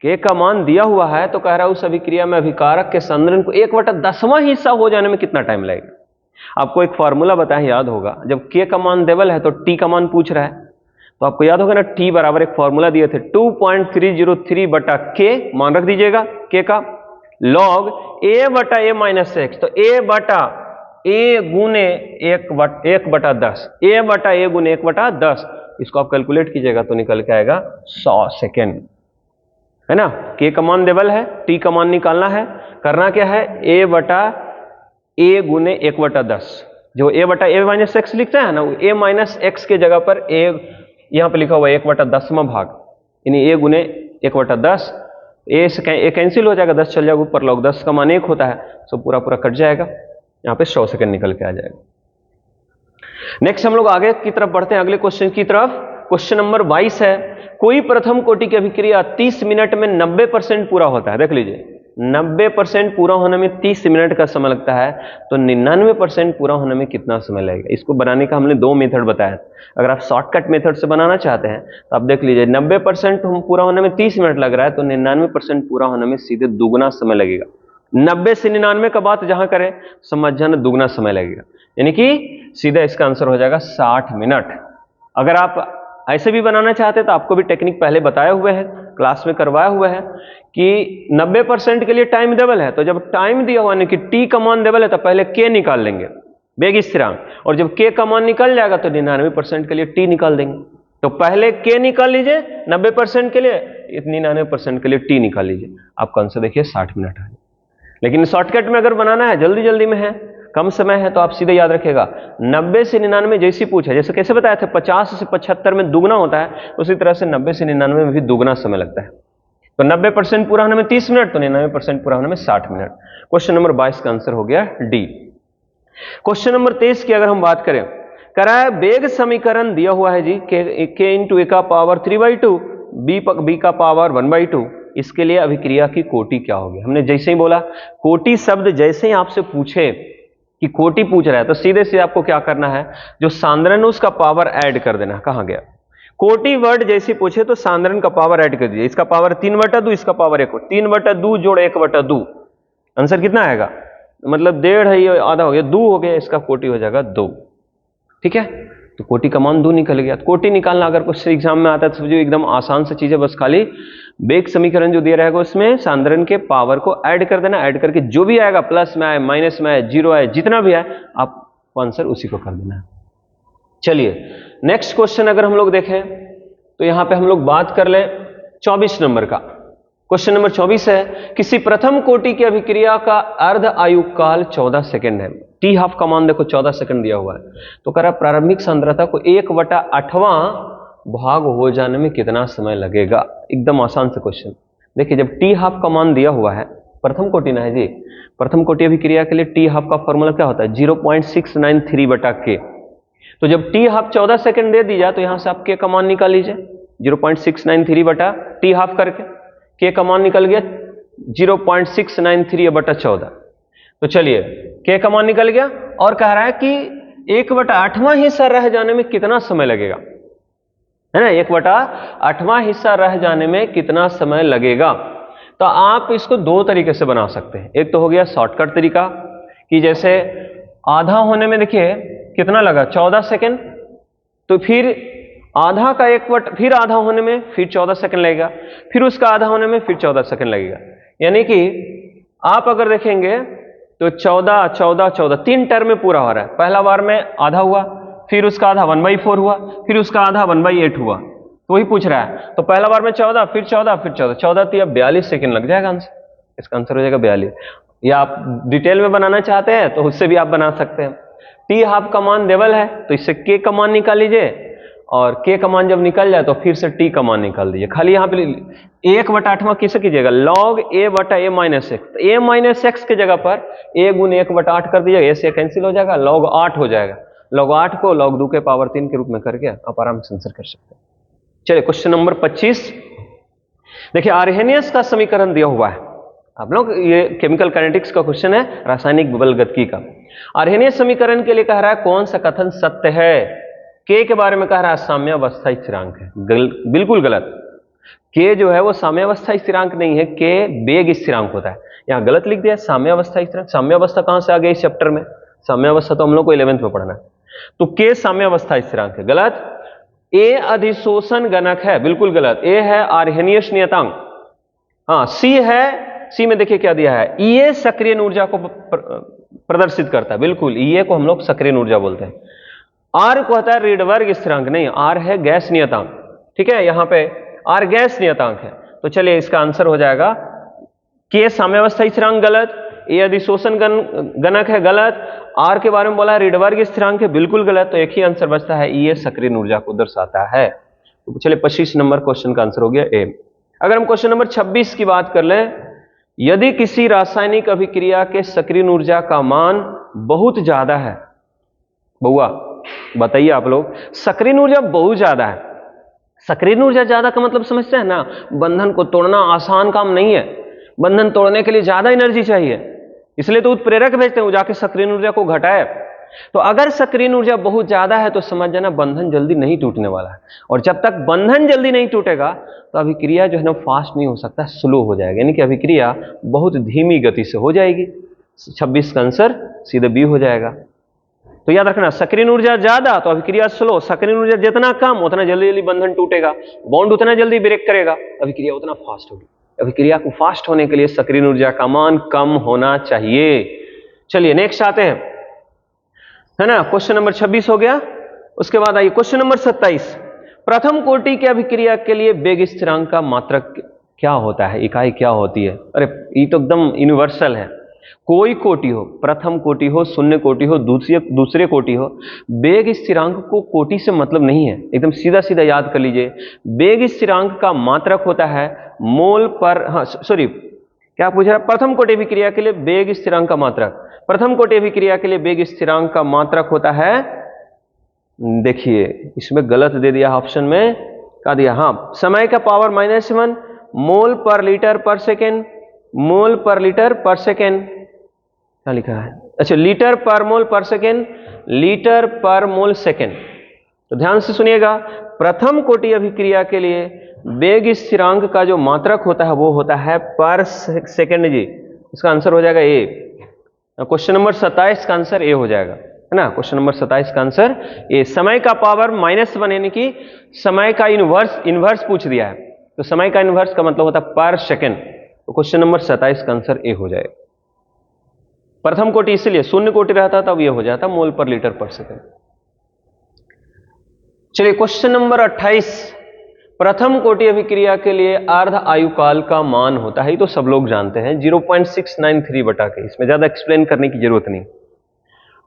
के का मान दिया हुआ है, तो कह रहा है उस अभिक्रिया में अभिकारक के सांद्रण को 1/10वां हिस्सा हो जाने में कितना टाइम लगेगा। आपको एक फॉर्मूला बताया याद होगा, जब के का मान देवल है तो टी का मान पूछ रहा है, तो आपको याद होगा ना, टी बराबर एक फॉर्मूला दिए थे 2.303 बटा के, मान रख दीजिएगा के का, लॉग a बटा a माइनस एक्स, तो a बटा a गुने 1/10, a बटा a गुने 1/10, इसको आप कैलकुलेट कीजिएगा तो निकल के आएगा 100 सेकेंड, है ना। k का मान देवल है, t का मान निकालना है, करना क्या है, a बटा a गुने 1/10, जो a बटा a माइनस एक्स लिखते हैं ना, a माइनस एक्स के जगह पर a यहां पर लिखा हुआ है 1/10वां भाग, यानी a गुने 1/10, ए से ए कैंसिल हो जाएगा, 10 चल जाएगा ऊपर, लॉग 10 का मान 1 होता है, सो पूरा पूरा कट जाएगा, यहाँ पे 100 सेकंड निकल के आ जाएगा। नेक्स्ट हम लोग आगे की तरफ बढ़ते हैं, अगले क्वेश्चन की तरफ। क्वेश्चन नंबर 22 है, कोई प्रथम कोटि की अभिक्रिया 30 मिनट में 90% पूरा होता है। देख लीजिए 90% पूरा होने में 30 मिनट का समय लगता है, तो 99% पूरा होने में कितना समय लगेगा। इसको बनाने का हमने 2 मेथड बताया। अगर आप शॉर्टकट मेथड से बनाना चाहते हैं तो आप देख लीजिए 90% पूरा होने में 30 मिनट लग रहा है, तो 99% पूरा होने में सीधे दुगना समय लगेगा। 90 से 99 का बात जहां करें समझ जाना दुगना समय लगेगा, यानी कि सीधा इसका आंसर हो जाएगा 60 मिनट। अगर आप ऐसे भी बनाना चाहते हैं तो आपको भी टेक्निक पहले बताए हुए हैं, क्लास में करवाया हुआ है कि 90% के लिए टाइम देवल है, तो जब टाइम दिया हुआ है कि टी का मान देवल है तो पहले के निकाल लेंगे वेग स्थिरांक, और जब के का मान निकल जाएगा तो 99% के लिए टी निकाल देंगे। तो पहले के निकाल लीजिए 90% के लिए, 99% के लिए टी निकाल लीजिए, आपका आंसर देखिए 60 मिनट है। लेकिन शॉर्टकट में अगर बनाना है, जल्दी जल्दी में है, कम समय है, तो आप सीधे याद रखिएगा 90 से 99 जैसी पूछा, जैसे कैसे बताया था 50 से 75 में दुगना होता है, उसी तरह से 90 से 99 में भी दुगना समय लगता है। तो 90% पूरा होने में 30 मिनट, तो 99% पूरा होने में 60 मिनट। क्वेश्चन नंबर 22 का आंसर हो गया डी। क्वेश्चन नंबर 23 की अगर हम बात करें, करा है वेग समीकरण दिया हुआ है जी, के इंटू ए का पावर 3/2 बी का पावर 1/2, इसके लिए अभिक्रिया की कोटि क्या होगी। हमने जैसे ही बोला कोटि शब्द जैसे ही आपसे पूछे कि कोटि पूछ रहा है तो सीधे से आपको क्या करना है, जो सांद्रण है उसका पावर ऐड कर देना। कहां गया, कोटि वर्ड जैसे पूछे तो सांद्रण का पावर ऐड कर दीजिए। इसका पावर 3/2, इसका पावर 1, 3/2 जोड़ 1/2, आंसर कितना आएगा, मतलब 1.5 है, ये आधा हो गया, 2 हो गया, इसका कोटि हो जाएगा 2। ठीक है, तो कोटि का मान 2 निकल गया। तो कोटि निकालना अगर कुछ एग्जाम में आता है तो समझो एकदम आसान सी चीज है, बस खाली वेग समीकरण जो दिया रहेगा उसमें सांद्रण के पावर को ऐड कर देना, ऐड करके जो भी आएगा, प्लस में आए, माइनस में आए, जीरो आए, जितना भी आए, आपको आंसर उसी को कर देना है। चलिए नेक्स्ट क्वेश्चन अगर हम लोग देखें तो यहां पे हम लोग बात कर लें 24 नंबर का। क्वेश्चन नंबर 24 है, किसी प्रथम कोटि की अभिक्रिया का अर्ध आयु काल 14 सेकंड है। टी हाफ का मान देखो 14 सेकंड दिया हुआ है, तो कह रहा प्रारंभिक सांद्रता को 1/8वां भाग हो जाने में कितना समय लगेगा। एकदम आसान से क्वेश्चन। देखिए जब टी हाफ का मान दिया हुआ है, प्रथम कोटि ना है जी, प्रथम कोटि अभिक्रिया के लिए टी हाफ का फॉर्मूला क्या होता है, 0.693/k। तो जब टी हाफ 14 सेकंड दे दी जाए तो यहां से आप के का मान निकाल लीजिए, 0.693/टी हाफ करके के का मान निकल गया 0.693/14। तो चलिए के का मान निकल गया, और कह रहा है कि 1/8वां हिस्सा रह जाने में कितना समय लगेगा, है ना, 1/8वां हिस्सा रह जाने में कितना समय लगेगा। तो आप इसको दो तरीके से बना सकते हैं। एक तो हो गया शॉर्टकट तरीका कि जैसे आधा होने में देखिए कितना लगा 14 सेकंड, तो फिर आधा का फिर आधा होने में फिर 14 सेकंड लगेगा, फिर उसका आधा होने में फिर 14 सेकंड लगेगा। यानी कि आप अगर देखेंगे तो 14 14 14 3 टर्म में पूरा हो रहा है। पहला बार में आधा हुआ, फिर उसका आधा 1/4 हुआ, फिर उसका आधा 1/8 हुआ, तो वही पूछ रहा है। तो पहला बार में 14, फिर 14, फिर 14, 14 तो 42 सेकंड लग जाएगा आंसर। इसका आंसर हो जाएगा 42। या आप डिटेल में बनाना चाहते हैं तो उससे भी आप बना सकते हैं। टी हाफ का मान देवल है तो इससे के का मान निकाल लीजिए, और के का मान जब निकल जाए तो फिर से टी का मान निकाल दीजिए। खाली यहाँ पे 1/8वां किसे कीजिएगा, log a/a माइनस एक्स। तो a माइनस एक्स की जगह पर a गुने 1/8 कर दीजिएगा, a से कैंसिल हो जाएगा, log 8 हो जाएगा। log 8 को log 2 के पावर 3 के रूप में करके आप आराम से आंसर कर सकते हैं। चलिए क्वेश्चन नंबर 25 देखिए, आर्हेनियस का समीकरण दिया हुआ है। आप लोग ये केमिकल काइनेटिक्स का क्वेश्चन है, रासायनिक बल गतिकी का। आर्हेनियस समीकरण के लिए कह रहा है कौन सा कथन सत्य है। के के बारे में कह रहा है साम्यावस्था स्थिरांक है, बिल्कुल गलत। के जो है वो साम्यावस्था स्थिरांक नहीं है, के वेग स्थिरांक होता है। यहां गलत लिख दिया साम्यावस्था स्थिरांक। साम्यावस्था कहां से आ गई इस चैप्टर में, साम्यावस्था तो हम लोग को 11th में पढ़ना है। तो के साम्यावस्था स्थिरांक है, गलत। ए अधिशोषण गणक है, बिल्कुल गलत। ए है आर्हेनियस नियतांक। हाँ, सी है, सी में देखिए क्या दिया है, ईए सक्रिय ऊर्जा को प्रदर्शित करता है, बिल्कुल ईए को हम लोग सक्रिय ऊर्जा बोलते हैं। आर को होता है रीडवर्ग स्थिरांक, नहीं, आर है गैस नियतांक। ठीक है, यहां पे आर गैस नियतांक है। तो चलिए इसका आंसर हो जाएगा के साम्यावस्था स्थिरांक गलत, ए अधिशोषण गणक है गलत, आर के बारे में बोला है रीडवर्ग स्थिरांक है, बिल्कुल गलत। तो एक ही आंसर बचता है, ये सक्रिय ऊर्जा को दर्शाता है। तो चलिए 25 नंबर क्वेश्चन का आंसर हो गया ए। अगर हम क्वेश्चन नंबर 26 की बात कर लें, यदि किसी रासायनिक अभिक्रिया के सक्रिय ऊर्जा का मान बहुत ज्यादा है, बउआ बताइए आप लोग, सक्रिय ऊर्जा बहुत ज्यादा है। सक्रिय ऊर्जा ज्यादा का मतलब समझते हैं ना, बंधन को तोड़ना आसान काम नहीं है। बंधन तोड़ने के लिए ज्यादा एनर्जी चाहिए, इसलिए तो उत्प्रेरक भेजते हैं वो जाके सक्रिय ऊर्जा को घटाए। तो अगर सक्रिय ऊर्जा बहुत ज्यादा है तो समझ जाना बंधन जल्दी नहीं टूटने वाला है। और जब तक बंधन जल्दी नहीं टूटेगा तो अभिक्रिया जो है ना फास्ट नहीं हो सकता, स्लो हो जाएगा, यानी कि अभिक्रिया बहुत धीमी गति से हो जाएगी। 26 का आंसर सीधे बी हो जाएगा। तो याद रखना, सक्रिय ऊर्जा ज्यादा तो अभिक्रिया स्लो, सक्रिय ऊर्जा जितना कम उतना जल्दी जल्दी बंधन टूटेगा, बॉन्ड उतना जल्दी ब्रेक करेगा, अभिक्रिया उतना फास्ट होगी। अभिक्रिया को फास्ट होने के लिए सक्रिय ऊर्जा का मान कम होना चाहिए। चलिए नेक्स्ट आते हैं, है ना, क्वेश्चन नंबर 26 हो गया। उसके बाद आइए क्वेश्चन नंबर 27, प्रथम कोटि की अभिक्रिया के लिए वेग स्थिरांक का मात्रक क्या होता है, इकाई क्या होती है। अरे ये तो एकदम यूनिवर्सल है, कोई कोटि हो, प्रथम कोटि हो, शून्य कोटि हो, दूसरे कोटि हो, वेग स्थिरांक को कोटि से मतलब नहीं है, एकदम सीधा सीधा याद कर लीजिए। वेग स्थिरांक का मात्रक होता है मोल पर, हाँ सॉरी क्या पूछ रहा है, प्रथम कोटि अभिक्रिया के लिए वेग स्थिरांक का मात्रक, प्रथम कोटि अभिक्रिया के लिए वेग स्थिरांक का मात्रक होता है, देखिए इसमें गलत दे दिया ऑप्शन में, क्या दिया, हाँ समय का पावर -1 मोल पर लीटर पर सेकेंड, मोल पर लीटर पर सेकेंड, क्या लिखा है, अच्छा लीटर पर मोल पर सेकेंड, लीटर पर मोल सेकेंड। तो ध्यान से सुनिएगा, प्रथम कोटि अभिक्रिया के लिए वेग स्थिरांक का जो मात्रक होता है वो होता है पर सेकेंड जी। इसका आंसर हो जाएगा ए। क्वेश्चन नंबर 27 का आंसर ए हो जाएगा, है ना। क्वेश्चन नंबर 27 का आंसर ए। समय का पावर -1 यानी कि समय का इनवर्स पूछ दिया है, तो समय का इनवर्स का मतलब होता है पर सेकेंड, तो क्वेश्चन नंबर 27 का आंसर ए हो जाएगा। प्रथम कोटि इसलिए, शून्य कोटि रहता तब ये हो जाता मोल पर लीटर पर सेकेंड। चलिए क्वेश्चन नंबर 28, प्रथम कोटि अभिक्रिया के लिए अर्ध आयुकाल का मान होता है, ये तो सब लोग जानते हैं 0.693 बटा के, इसमें ज्यादा एक्सप्लेन करने की जरूरत नहीं।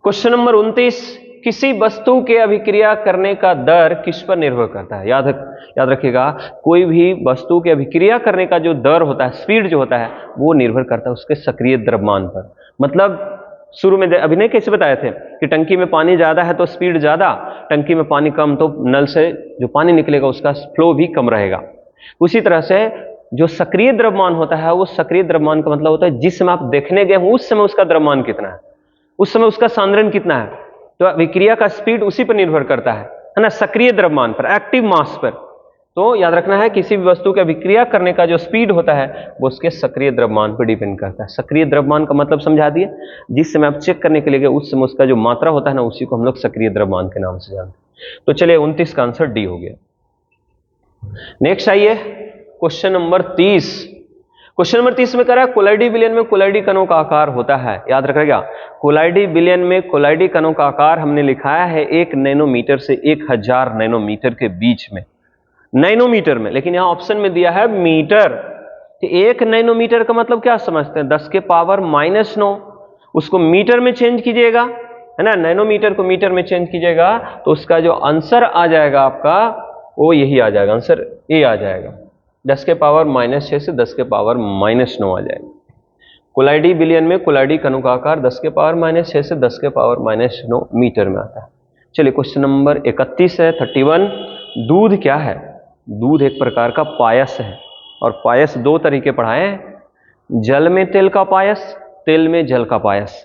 क्वेश्चन नंबर 29, किसी वस्तु के अभिक्रिया करने का दर किस पर निर्भर करता है? याद रखिएगा, कोई भी वस्तु के अभिक्रिया करने का जो दर होता है, स्पीड जो होता है, वो निर्भर करता है उसके सक्रिय द्रव्यमान पर। मतलब शुरू में अभिनय कैसे बताए थे कि टंकी में पानी ज्यादा है तो स्पीड ज्यादा, टंकी में पानी कम तो नल से जो पानी निकलेगा उसका फ्लो भी कम रहेगा। उसी तरह से जो सक्रिय द्रव्यमान होता है, वो सक्रिय द्रव्यमान का मतलब होता है जिस समय आप देखने गए हो उस समय उसका द्रव्यमान कितना है, उस समय उसका सांद्रण कितना है, तो अभिक्रिया का स्पीड उसी पर निर्भर करता है ना, सक्रिय द्रव्यमान पर, एक्टिव मास पर। तो याद रखना है किसी भी वस्तु के अभिक्रिया करने का जो स्पीड होता है वो उसके सक्रिय द्रव्यमान पर डिपेंड करता है। सक्रिय द्रव्यमान का मतलब समझा दिए, जिस समय आप चेक करने के लिए गए उस समय उसका जो मात्रा होता है ना, उसी को हम लोग सक्रिय द्रव्यमान के नाम से जानते हैं। तो चलिए 29 का आंसर डी हो गया। नेक्स्ट आइए क्वेश्चन नंबर 30। क्वेश्चन नंबर 30 में कह रहा है कोलाइडी विलयन में कोलाइडी कणों का आकार होता है। याद रखिएगा, कोलाइडी विलयन में कोलाइडी कणों का आकार हमने लिखाया है 1 नैनोमीटर से 1000 नैनोमीटर के बीच में, नैनोमीटर में, लेकिन यहां ऑप्शन में दिया है मीटर। तो 1 नैनोमीटर का मतलब क्या समझते हैं? 10 के पावर -9, उसको मीटर में चेंज कीजिएगा, है ना, नैनोमीटर को मीटर में चेंज कीजिएगा तो उसका जो आंसर आ जाएगा आपका वो यही आ जाएगा, आंसर ए आ जाएगा। 10 के पावर -6 से 10 के पावर -9 आ जाएगा। कोलाइडी विलयन में कोलाइडी कणों का आकार 10 के पावर -6 से 10 के पावर -9 मीटर में आता है। चलिए क्वेश्चन नंबर 31 है, 31। दूध क्या है? दूध एक प्रकार का पायस है, और पायस दो तरीके पढ़ाए हैं, जल में तेल का पायस, तेल में जल का पायस।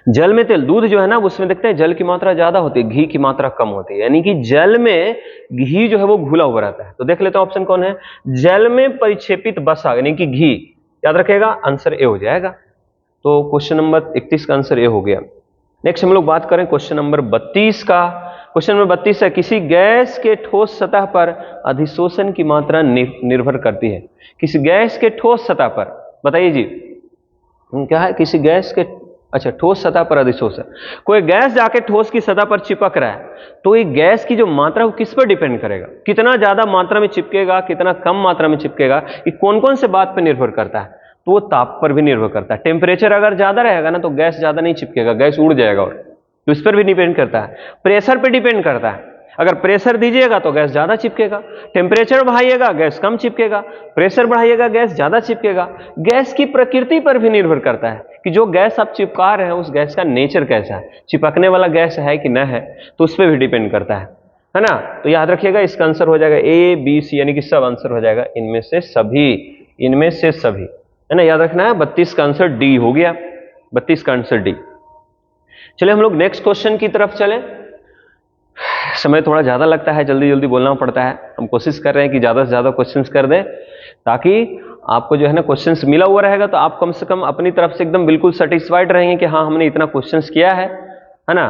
जल में तेल, दूध जो है ना उसमें देखते हैं जल की मात्रा ज्यादा होती है, घी की मात्रा कम होती है, यानी कि जल में घी जो है वो घुला हुआ रहता है। तो देख लेते हैं ऑप्शन कौन है, जल में परिक्षेपित वसा यानी कि घी। याद रखेगा, आंसर ए हो जाएगा। तो क्वेश्चन नंबर 31 का आंसर ए हो गया। नेक्स्ट हम लोग बात करें क्वेश्चन नंबर 32 का। क्वेश्चन नंबर 32 है, किसी गैस के ठोस सतह पर अधिशोषण की मात्रा निर्भर करती है। किसी गैस के ठोस सतह पर, बताइए जी क्या है? किसी गैस के, अच्छा, ठोस सतह पर अधिशोषण। कोई गैस जाके ठोस की सतह पर चिपक रहा है, तो ये गैस की जो मात्रा वो किस पर डिपेंड करेगा? कितना ज्यादा मात्रा में चिपकेगा, कितना कम मात्रा में चिपकेगा, ये कौन कौन से बात पर निर्भर करता है? तो वो ताप पर भी निर्भर करता है। टेम्परेचर अगर ज्यादा रहेगा ना तो गैस ज्यादा नहीं चिपकेगा, गैस उड़ जाएगा, और तो इस पर भी डिपेंड करता है। प्रेशर पे डिपेंड करता है, अगर प्रेशर दीजिएगा तो गैस ज्यादा चिपकेगा, टेम्परेचर बढ़ाइएगा गैस कम चिपकेगा, प्रेशर बढ़ाइएगा गैस ज्यादा चिपकेगा। गैस की प्रकृति पर भी निर्भर करता है कि जो गैस आप चिपका रहे हैं उस गैस का नेचर कैसा है, चिपकने वाला गैस है कि न है, तो उस पर भी डिपेंड करता है ना। तो याद रखिएगा इसका आंसर हो जाएगा ए बी सी, यानी कि सब आंसर हो जाएगा इनमें से सभी, इनमें से सभी, है ना। याद रखना है 32 का आंसर डी हो गया, 32 का आंसर डी। चले हम लोग नेक्स्ट क्वेश्चन की तरफ चलें। समय थोड़ा ज्यादा लगता है, जल्दी जल्दी बोलना पड़ता है, हम कोशिश कर रहे हैं कि ज्यादा से ज्यादा क्वेश्चंस कर दें, ताकि आपको जो है ना क्वेश्चंस मिला हुआ रहेगा तो आप कम से कम अपनी तरफ से एकदम बिल्कुल सेटिस्फाइड रहेंगे कि हाँ हमने इतना क्वेश्चंस किया है ना।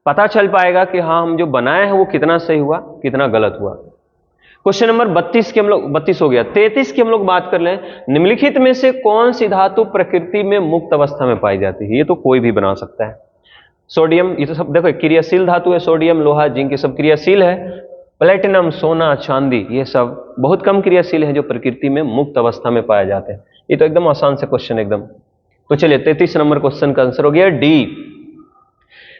पता चल पाएगा कि हाँ हम जो बनाए हैं वो कितना सही हुआ, कितना गलत हुआ। क्वेश्चन नंबर 32 की हम लोग, 32 हो गया। 33 की हम लोग बात कर लें, निम्नलिखित में से कौन सी धातु प्रकृति में मुक्त अवस्था में पाई जाती है? ये तो कोई भी बना सकता है। सोडियम, ये तो सब देखो क्रियाशील धातु है, सोडियम लोहा जिंक ये सब क्रियाशील है। प्लेटिनम सोना चांदी ये सब बहुत कम क्रियाशील है जो प्रकृति में मुक्त अवस्था में पाए जाते हैं। ये तो एकदम आसान से क्वेश्चन एकदम। तो चलिए 33 नंबर क्वेश्चन का आंसर हो गया डी।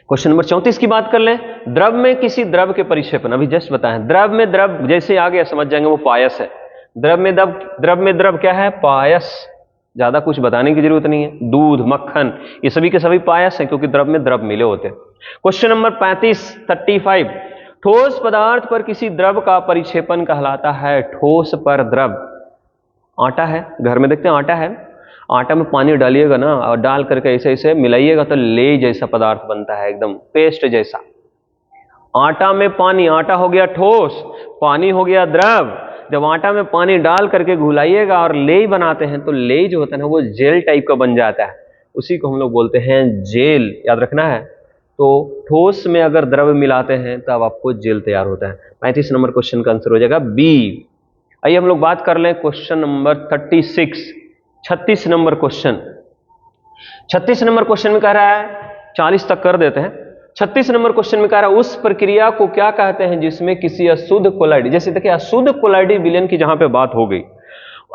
क्वेश्चन नंबर 34 की बात कर लें, द्रव में किसी द्रव के परिक्षेपण, अभी जस्ट बताएं, द्रव में द्रव जैसे आ गया समझ जाएंगे वो पायस है। द्रव में द्रव क्या है? पायस, ज्यादा कुछ बताने की जरूरत नहीं है। दूध मक्खन ये सभी के सभी पायस हैं क्योंकि द्रव में द्रव मिले होते हैं। क्वेश्चन नंबर 35 ठोस पदार्थ पर किसी द्रव का परिक्षेपण कहलाता है। ठोस पर द्रव, आटा है, घर में देखते हैं आटा है, आटा में पानी डालिएगा ना और डाल करके ऐसे ऐसे मिलाइएगा तो ले जैसा पदार्थ बनता है, एकदम पेस्ट जैसा। आटा में पानी, आटा हो गया ठोस, पानी हो गया द्रव। जब आटा में पानी डाल करके घुलाइएगा और लेई बनाते हैं तो लेई जो होता है ना वो जेल टाइप का बन जाता है, उसी को हम लोग बोलते हैं जेल। याद रखना है। तो ठोस में अगर द्रव मिलाते हैं तब आपको जेल तैयार होता है। 35 नंबर क्वेश्चन का आंसर हो जाएगा बी। आइए हम लोग बात कर लें question number 36, 36 number question. 36 number question में कह रहा है, 40 तक कर देते हैं। 36 नंबर क्वेश्चन में कह रहा है उस प्रक्रिया को क्या कहते हैं जिसमें किसी अशुद्ध कोलाइडी, जैसे देखिए अशुद्ध कोलाइडी विलयन की जहां पे बात हो गई,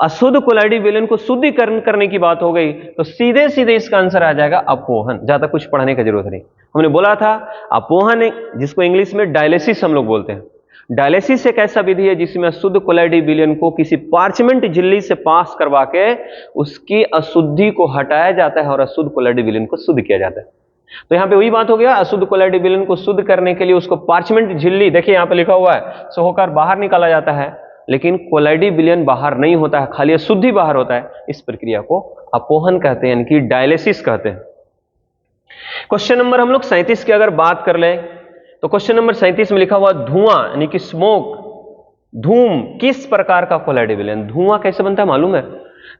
अशुद्ध कोलाइडी विलयन को शुद्धिकरण करने की बात हो गई, तो सीधे सीधे इसका आंसर आ जाएगा अपोहन। ज्यादा कुछ पढ़ने की जरूरत नहीं। हमने बोला था अपोहन जिसको इंग्लिश में डायलिसिस हम लोग बोलते हैं। डायलिसिस एक ऐसा विधि है जिसमें अशुद्ध कोलाइडी विलयन को किसी पार्चमेंट झिल्ली से पास करवा के उसकी अशुद्धि को हटाया जाता है और अशुद्ध कोलाइडी विलयन को शुद्ध किया जाता है। तो यहां पे वही बात हो गया, अशुद्ध कोलाइडी विलयन को शुद्ध करने के लिए उसको पार्चमेंट झिल्ली, देखिए यहां पे लिखा हुआ है, से होकर बाहर निकाला जाता है, लेकिन कोलाइडी विलयन बाहर नहीं होता है, खाली अशुद्धि बाहर होता है। इस प्रक्रिया को अपोहन कहते हैं, यानी कि डायलिसिस कहते हैं। क्वेश्चन नंबर हम लोग 37 की अगर बात कर लें तो क्वेश्चन नंबर 37 में लिखा हुआ धुआं यानी कि स्मोक, धूम किस प्रकार का कोलाइडी विलयन। धुआं कैसे बनता है मालूम है?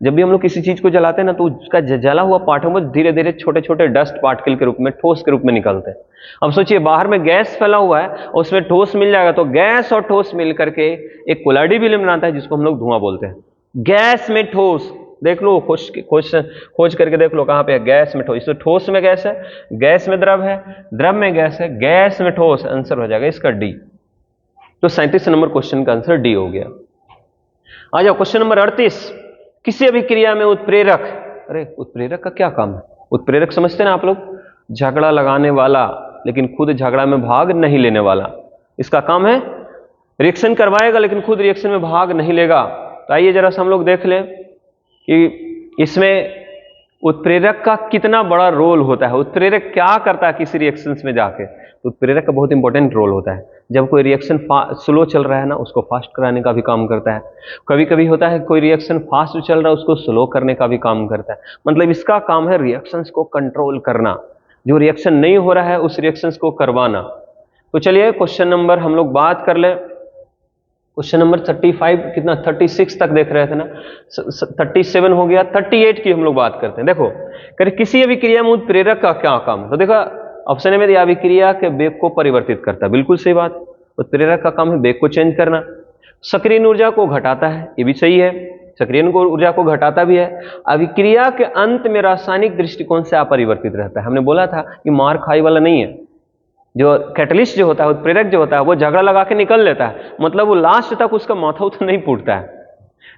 जब भी हम लोग किसी चीज को जलाते हैं ना तो उसका जला हुआ पार्ट में धीरे धीरे छोटे छोटे डस्ट पार्टिकल के रूप में, ठोस के रूप में निकलते हैं। अब सोचिए बाहर में गैस फैला हुआ है और उसमें ठोस मिल जाएगा, तो गैस और ठोस मिल करके एक कोलाइडी विलयन बनाता है जिसको हम लोग धुआं बोलते हैं। गैस में ठोस, देख लो खोज करके देख लो कहां पे है गैस में ठोस। इसमें ठोस में गैस है, गैस में द्रव है, द्रव में गैस है, गैस में ठोस। आंसर हो जाएगा इसका डी। तो 37 नंबर क्वेश्चन का आंसर डी हो गया। आ जाओ क्वेश्चन नंबर 38, किसी अभिक्रिया में उत्प्रेरक। अरे उत्प्रेरक का क्या काम है? उत्प्रेरक समझते हैं ना आप लोग, झगड़ा लगाने वाला लेकिन खुद झगड़ा में भाग नहीं लेने वाला। इसका काम है रिएक्शन करवाएगा लेकिन खुद रिएक्शन में भाग नहीं लेगा। तो आइए जरा हम लोग देख लें कि इसमें उत्प्रेरक का कितना बड़ा रोल होता है। उत्प्रेरक क्या करता है किसी रिएक्शंस में जाके? तो उत्प्रेरक का बहुत इंपॉर्टेंट रोल होता है। जब कोई रिएक्शन स्लो चल रहा है ना, उसको फास्ट कराने का भी काम करता है। कभी कभी होता है कोई रिएक्शन फास्ट चल रहा है, उसको स्लो करने का भी काम करता है। मतलब इसका काम है रिएक्शंस को कंट्रोल करना, जो रिएक्शन नहीं हो रहा है उस रिएक्शंस को करवाना। तो चलिए क्वेश्चन नंबर हम लोग बात कर ले। क्वेश्चन नंबर 35 कितना 36 तक देख रहे थे ना, 37 हो गया, 38 की हम लोग बात करते हैं। देखो किसी अभिक्रिया में उत्प्रेरक का क्या काम है? तो देखो ऑप्शन में दिया अभिक्रिया के वेग को परिवर्तित करता है, बिल्कुल सही बात। उत्प्रेरक का काम है वेग को चेंज करना। सक्रिय ऊर्जा को घटाता है, ये भी सही है, सक्रिय ऊर्जा को घटाता भी है। अभिक्रिया के अंत में रासायनिक दृष्टिकोण से अपरिवर्तित रहता है। हमने बोला था कि मार खाई वाला नहीं है। जो कैटलिस्ट जो होता है, उत्प्रेरक जो होता है, वो झगड़ा लगा के निकल लेता है, मतलब वो लास्ट तक उसका माथा उतना नहीं फूटता है।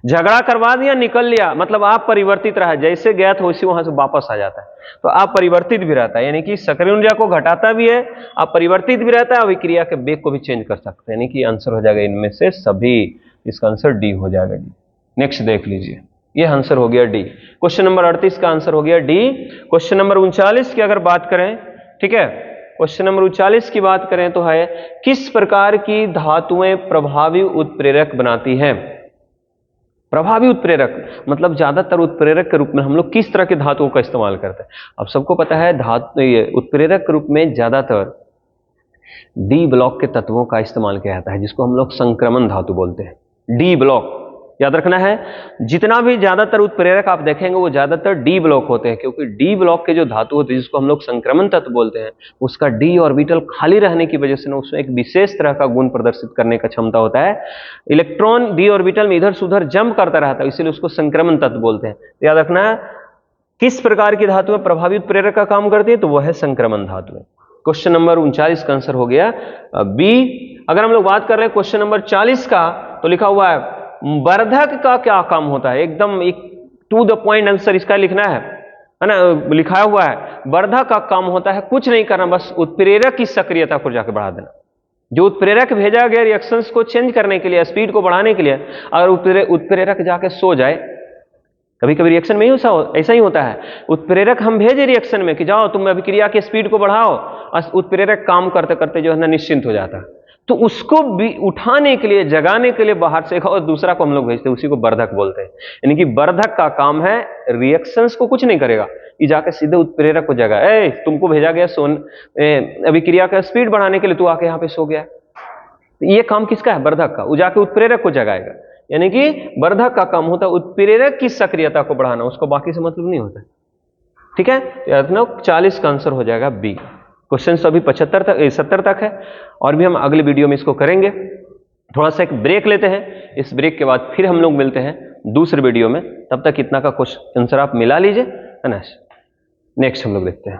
झगड़ा करवा दिया निकल लिया, मतलब आप परिवर्तित रहा, जैसे गया था वैसे वहां से वापस आ जाता है। तो आप परिवर्तित भी रहता है, यानी कि सक्रिय ऊर्जा को घटाता भी है, आप परिवर्तित भी रहता है, अभिक्रिया के वेग को भी चेंज कर सकते हैं। यानी कि आंसर हो जाएगा इनमें से सभी। इसका आंसर डी हो जाएगा। डी नेक्स्ट देख लीजिए, ये आंसर हो गया डी। क्वेश्चन नंबर 38 का आंसर हो गया डी। क्वेश्चन नंबर 39 की अगर बात करें, ठीक है, क्वेश्चन नंबर 39 की बात करें तो है किस प्रकार की धातुएं प्रभावी उत्प्रेरक बनाती हैं? प्रभावी उत्प्रेरक मतलब ज्यादातर उत्प्रेरक के रूप में हम लोग किस तरह के धातुओं का इस्तेमाल करते हैं? अब सबको पता है धातु उत्प्रेरक के रूप में ज्यादातर डी ब्लॉक के तत्वों का इस्तेमाल किया जाता है, जिसको हम लोग संक्रमण धातु बोलते हैं। डी ब्लॉक याद रखना है, जितना भी ज्यादातर उत्प्रेरक आप देखेंगे वो ज्यादातर डी ब्लॉक होते हैं, क्योंकि डी ब्लॉक के जो धातु होते हैं जिसको हम लोग संक्रमण तत्व बोलते हैं, उसका डी ऑर्बिटल खाली रहने की वजह से ना उसमें एक विशेष तरह का गुण प्रदर्शित करने का क्षमता होता है। इलेक्ट्रॉन डी ऑर्बिटल में इधर से उधर जंप करता रहता है, इसीलिए उसको संक्रमण तत्व बोलते हैं। तो याद रखना है किस प्रकार की धातुएं प्रभावी उत्प्रेरक का काम करती है, तो वह है संक्रमण धातुएं। क्वेश्चन नंबर 39 का आंसर हो गया बी। अगर हम लोग बात कर रहे हैं क्वेश्चन नंबर 40 का, तो लिखा हुआ है वर्धक का क्या काम होता है? एकदम एक टू द पॉइंट आंसर इसका लिखना है ना, लिखा हुआ है वर्धक का काम होता है कुछ नहीं करना, बस उत्प्रेरक की सक्रियता को जाके बढ़ा देना। जो उत्प्रेरक भेजा गया रिएक्शंस को चेंज करने के लिए, स्पीड को बढ़ाने के लिए, अगर उत्प्रेरक जाके सो जाए, कभी कभी रिएक्शन में ही ऐसा ही होता है, उत्प्रेरक हम भेजे रिएक्शन में कि जाओ तुम अभिक्रिया की स्पीड को बढ़ाओ, और उत्प्रेरक काम करते करते जो है ना निश्चिंत हो जाता है। तो उसको भी उठाने के लिए, जगाने के लिए बाहर से और दूसरा को हम लोग भेजते हैं, उसी को वर्धक बोलते हैं। यानी कि वर्धक का काम है रिएक्शंस को कुछ नहीं करेगा, ये जाके सीधे उत्प्रेरक को जगा, तुमको भेजा गया अभिक्रिया का स्पीड बढ़ाने के लिए, तू आके यहाँ पे सो गया। तो ये काम किसका है? वर्धक का। वो जाके उत्प्रेरक को जगाएगा। यानी कि वर्धक का काम होता है उत्प्रेरक की सक्रियता को बढ़ाना, उसको बाकी से मतलब नहीं होता। ठीक है, तो याद रखना 40 का आंसर हो जाएगा बी। क्वेश्चन तो अभी 70 तक है और भी हम अगले वीडियो में इसको करेंगे। थोड़ा सा एक ब्रेक लेते हैं, इस ब्रेक के बाद फिर हम लोग मिलते हैं दूसरे वीडियो में। तब तक इतना का क्वेश्चन आंसर आप मिला लीजिए, है ना। नेक्स्ट हम लोग देखते हैं।